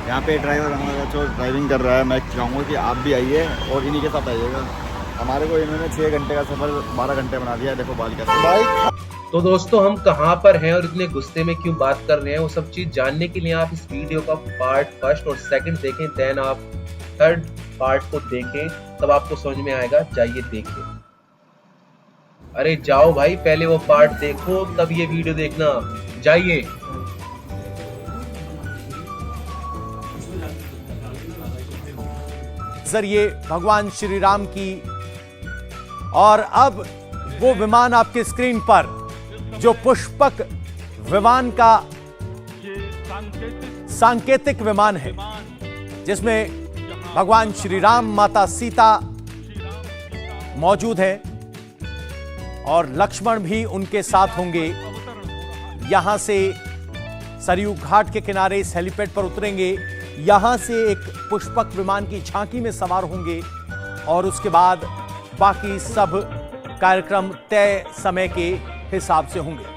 यहाँ पे ड्राइवर हमारा जो ड्राइविंग कर रहा है, मैं चाहूँगा कि आप भी आइए और इन्हीं के साथ आइएगा। हमारे को इन्होंने 6 घंटे का सफ़र 12 घंटे बना दिया। देखो बाल कैसे बाइक। तो दोस्तों, हम कहां पर हैं और इतने गुस्से में क्यों बात कर रहे हैं, वो सब चीज जानने के लिए आप इस वीडियो का पार्ट फर्स्ट और सेकंड देखें, देन आप थर्ड पार्ट को देखें, तब आपको समझ में आएगा। जाइए देखिए। अरे जाओ भाई, पहले वो पार्ट देखो तब ये वीडियो देखना। जाइए। जरिए भगवान श्री राम की, और अब वो विमान आपके स्क्रीन पर जो पुष्पक विमान का सांकेतिक विमान है, जिसमें भगवान श्री राम, माता सीता मौजूद है और लक्ष्मण भी उनके साथ होंगे। यहां से सरयू घाट के किनारे इस हेलीपैड पर उतरेंगे, यहां से एक पुष्पक विमान की झांकी में सवार होंगे और उसके बाद बाकी सब कार्यक्रम तय समय के हिसाब से होंगे।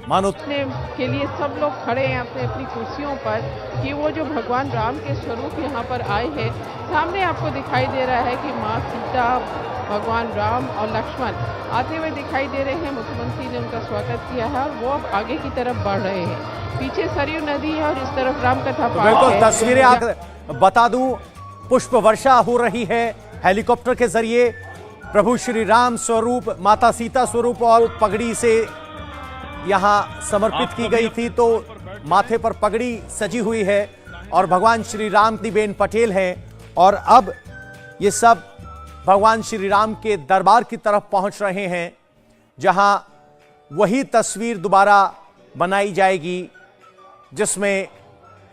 मानो के लिए सब लोग खड़े हैं अपने अपनी कुर्सियों पर कि वो जो भगवान राम के स्वरूप यहाँ पर आए हैं। सामने आपको दिखाई दे रहा है कि माँ सीता, भगवान राम और लक्ष्मण आते हुए दिखाई दे रहे हैं। मुख्यमंत्री ने उनका स्वागत किया है और वो अब आगे की तरफ बढ़ रहे हैं। पीछे सरयू नदी है और इस तरफ राम कथा पाठ है। बिल्कुल तस्वीरें बता दूं, पुष्प वर्षा हो रही है हेलीकॉप्टर के जरिए। प्रभु श्री राम स्वरूप, माता सीता स्वरूप और पगड़ी से यहां समर्पित की गई थी, तो माथे पर पगड़ी सजी हुई है और भगवान श्री राम की बेन पटेल हैं। और अब ये सब भगवान श्री राम के दरबार की तरफ पहुंच रहे हैं, जहां वही तस्वीर दोबारा बनाई जाएगी जिसमें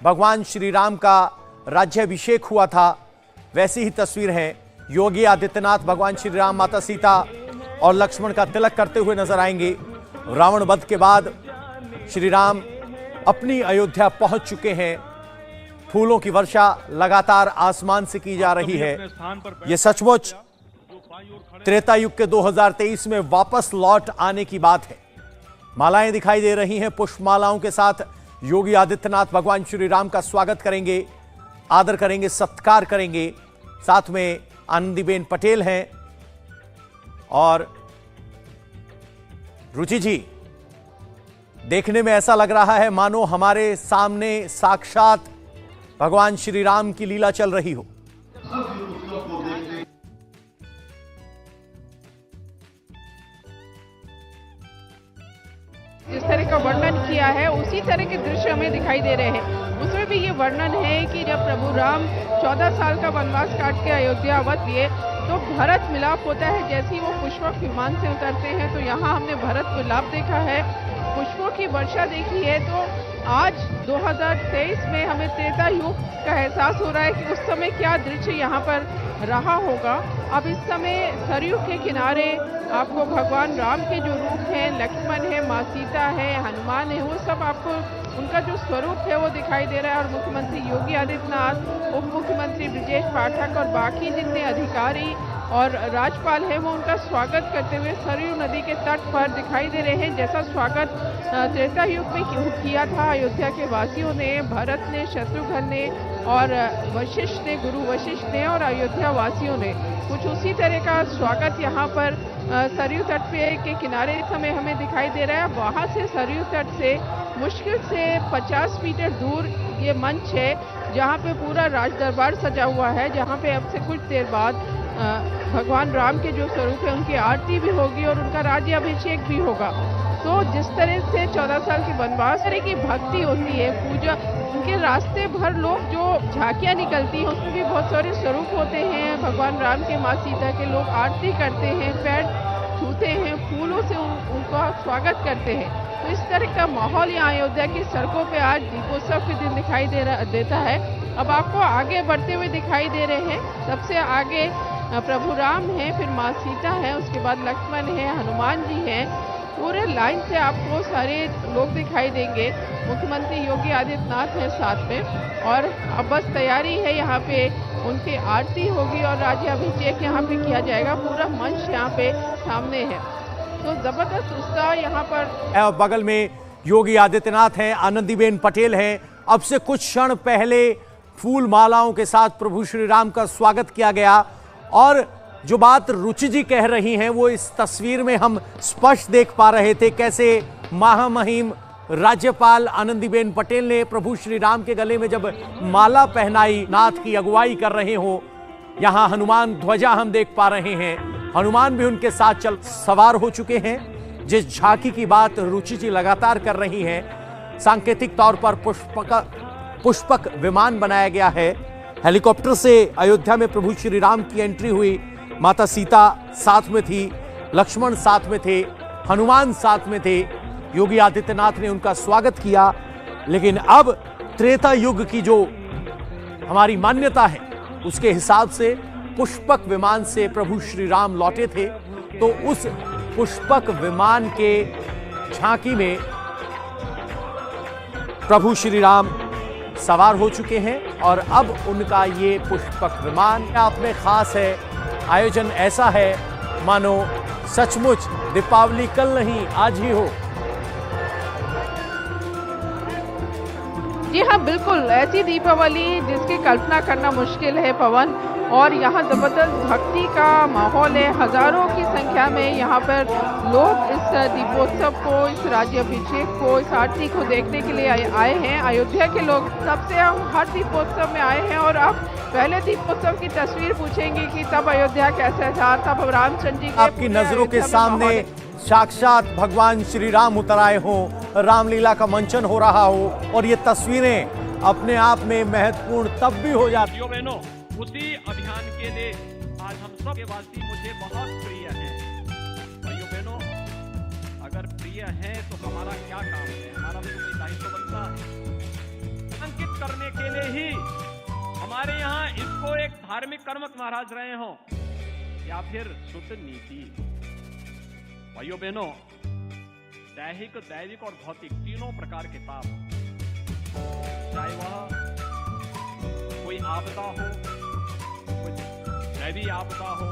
भगवान श्री राम का राज्याभिषेक हुआ था। वैसी ही तस्वीर है। योगी आदित्यनाथ भगवान श्री राम, माता सीता और लक्ष्मण का तिलक करते हुए नजर आएंगे। रावण वध के बाद श्री राम अपनी अयोध्या पहुंच चुके हैं। फूलों की वर्षा लगातार आसमान से की जा रही है। यह सचमुच त्रेता युग के 2023 में वापस लौट आने की बात है। मालाएं दिखाई दे रही हैं। पुष्पमालाओं के साथ योगी आदित्यनाथ भगवान श्री राम का स्वागत करेंगे, आदर करेंगे, सत्कार करेंगे। साथ में आनंदीबेन पटेल हैं और रुचि जी, देखने में ऐसा लग रहा है मानो हमारे सामने साक्षात भगवान श्री राम की लीला चल रही हो। जिस तरह का वर्णन किया है उसी तरह के दृश्य हमें दिखाई दे रहे हैं। उसमें भी ये वर्णन है कि जब प्रभु राम 14 साल का वनवास काट के अयोध्या अवध लिए तो भरत मिलाप होता है। जैसे ही वो पुष्पक विमान से उतरते हैं तो यहाँ हमने भरत मिलाप देखा है, पुष्पों की वर्षा देखी है। तो आज 2023 में हमें त्रेता युग का एहसास हो रहा है कि उस समय क्या दृश्य यहाँ पर रहा होगा। अब इस समय सरयू के किनारे आपको भगवान राम के जो रूप हैं, लक्ष्मण है, माँ सीता है, हनुमान है, वो सब आपको उनका जो स्वरूप है वो दिखाई दे रहा है। और मुख्यमंत्री योगी आदित्यनाथ, उप मुख्यमंत्री ब्रजेश पाठक और बाकी जितने अधिकारी और राज्यपाल है वो उनका स्वागत करते हुए सरयू नदी के तट पर दिखाई दे रहे हैं। जैसा स्वागत त्रेता युग में किया था अयोध्या के वासियों ने, भरत ने, शत्रुघ्न ने और वशिष्ठ ने, गुरु वशिष्ठ ने और अयोध्या वासियों ने, कुछ उसी तरह का स्वागत यहाँ पर सरयू तट पे के किनारे इस समय हमें दिखाई दे रहा है। वहाँ से सरयू तट से मुश्किल से 50 मीटर दूर ये मंच है जहाँ पे पूरा राज दरबार सजा हुआ है, जहाँ पे अब से कुछ देर बाद भगवान राम के जो स्वरूप है उनकी आरती भी होगी और उनका राज्याभिषेक भी होगा। तो जिस तरह से 14 साल के वनवास तरह की भक्ति होती है, पूजा, उनके रास्ते भर लोग जो झांकियाँ निकलती हैं उसमें भी बहुत सारे स्वरूप होते हैं भगवान राम के, माँ सीता के। लोग आरती करते हैं, पैर छूते हैं, फूलों से उनका स्वागत करते हैं। तो इस तरह का माहौल यहाँ अयोध्या की सड़कों पे आज दीपोत्सव के दिन दिखाई देता है। अब आपको आगे बढ़ते हुए दिखाई दे रहे हैं। सबसे आगे प्रभु राम हैं, फिर माँ सीता है, उसके बाद लक्ष्मण है, हनुमान जी हैं। पूरे लाइन से आपको सारे लोग दिखाई देंगे। मुख्यमंत्री योगी आदित्यनाथ हैं साथ में, और अब बस तैयारी है, यहाँ पे उनकी आरती होगी और राज्याभिषेक यहाँ पे किया जाएगा। पूरा मंच यहाँ पे सामने है, तो जबरदस्त उत्साह यहाँ पर। बगल में योगी आदित्यनाथ हैं, आनंदीबेन पटेल हैं अब से कुछ क्षण पहले फूल मालाओं के साथ प्रभु श्री राम का स्वागत किया गया। और जो बात रुचि जी कह रही हैं वो इस तस्वीर में हम स्पष्ट देख पा रहे थे, कैसे महामहिम राज्यपाल आनंदीबेन पटेल ने प्रभु श्री राम के गले में जब माला पहनाई, नाथ की अगुवाई कर रहे हो। यहां हनुमान ध्वजा हम देख पा रहे हैं, हनुमान भी उनके साथ चल सवार हो चुके हैं। जिस झांकी की बात रुचि जी लगातार कर रही हैं, सांकेतिक तौर पर पुष्पक विमान बनाया गया है। हेलीकॉप्टर से अयोध्या में प्रभु श्री राम की एंट्री हुई। माता सीता साथ में थी, लक्ष्मण साथ में थे, हनुमान साथ में थे। योगी आदित्यनाथ ने उनका स्वागत किया। लेकिन अब त्रेता युग की जो हमारी मान्यता है उसके हिसाब से पुष्पक विमान से प्रभु श्री राम लौटे थे, तो उस पुष्पक विमान के झांकी में प्रभु श्री राम सवार हो चुके हैं। और अब उनका ये पुष्पक विमान आप में खास है। आयोजन ऐसा है मानो सचमुच दीपावली कल नहीं आज ही हो। जी हाँ, बिल्कुल ऐसी दीपावली जिसकी कल्पना करना मुश्किल है पवन। और यहाँ जबरदस्त भक्ति का माहौल है। हजारों की संख्या में यहाँ पर लोग इस दीपोत्सव को, इस राज्याभिषेक को, इस आरती को देखने के लिए आए हैं। अयोध्या के लोग सबसे हम हर दीपोत्सव में आए हैं। और अब पहले दीपोत्सव की तस्वीर पूछेंगे कि तब अयोध्या कैसा था, तब रामचंद्र जी आपकी नजरों के सामने साक्षात भगवान श्री राम उतर आए हो, रामलीला का मंचन हो रहा हो, और ये तस्वीरें अपने आप में महत्वपूर्ण तब भी हो जाती है। बहनों, उसी अभियान के लिए आज हम सब के वासी मुझे बहुत प्रिय हैं। भाइयों बहनों, अगर प्रिय हैं तो हमारा क्या काम है? हमारा भी कोई दायित्व बनता है। अंकित करने के लिए ही हमारे यहाँ इसको एक धार्मिक कर्मक महाराज रहे हों या फिर शुद्ध नीति। भाइयों बहनों, दैहिक, दैविक और भौतिक तीनों प्रकार के पाप, चाहे वह कोई आपदा हो, कोई दैवी आपदा हो।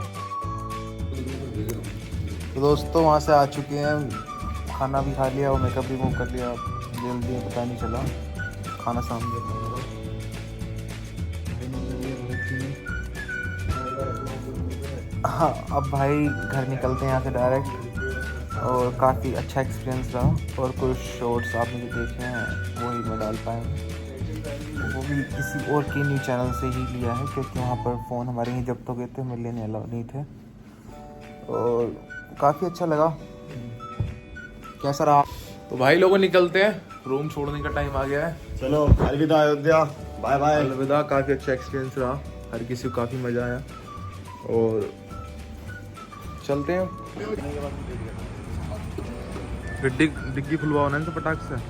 तो दोस्तों वहाँ से आ चुके हैं, खाना भी खा लिया और मेकअप भी मूव कर लिया। जल्दी पता नहीं चला, खाना सामने। हाँ, अब भाई घर निकलते हैं यहाँ से डायरेक्ट। और काफ़ी अच्छा एक्सपीरियंस रहा। और कुछ शॉर्ट्स आपने जो देखे हैं वही मैं डाल पाएंगे, वो भी किसी और के न्यूज़ चैनल से ही लिया है, क्योंकि वहाँ पर फ़ोन हमारे ही जब्त हो गए थे, मिलने नहीं अलाउ नहीं थे। और काफ़ी अच्छा लगा। कैसा रहा? तो भाई लोगों निकलते हैं, रूम छोड़ने का टाइम आ गया है। चलो अलविदा अयोध्या, बाय बाय। अलविदा। काफ़ी अच्छा एक्सपीरियंस रहा, हर किसी को काफ़ी मज़ा आया। और चलते हैं। डिग्गी खुलवाओ ना तो पटाख से।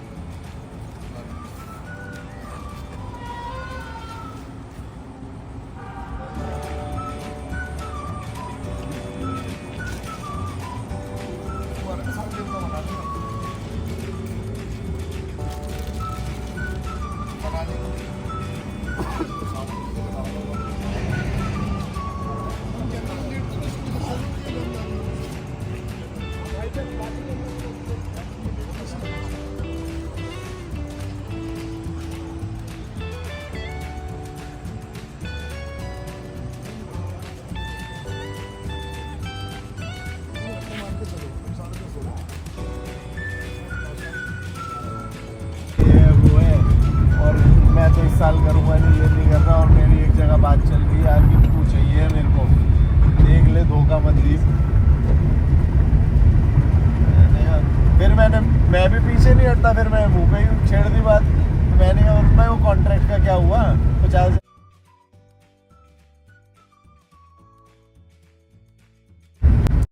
मैं तो इस साल करूँगा नहीं, ये नहीं कर रहा। और मेरी एक जगह बात चल रही है यार कि तू चाहिए मेरे को, देख ले, धोखा मत दी। फिर मैं भी पीछे नहीं हटता, फिर मैं मुँह पे ही छेड़ दी बात। तो मैंने, और मैं वो कॉन्ट्रैक्ट का क्या हुआ 50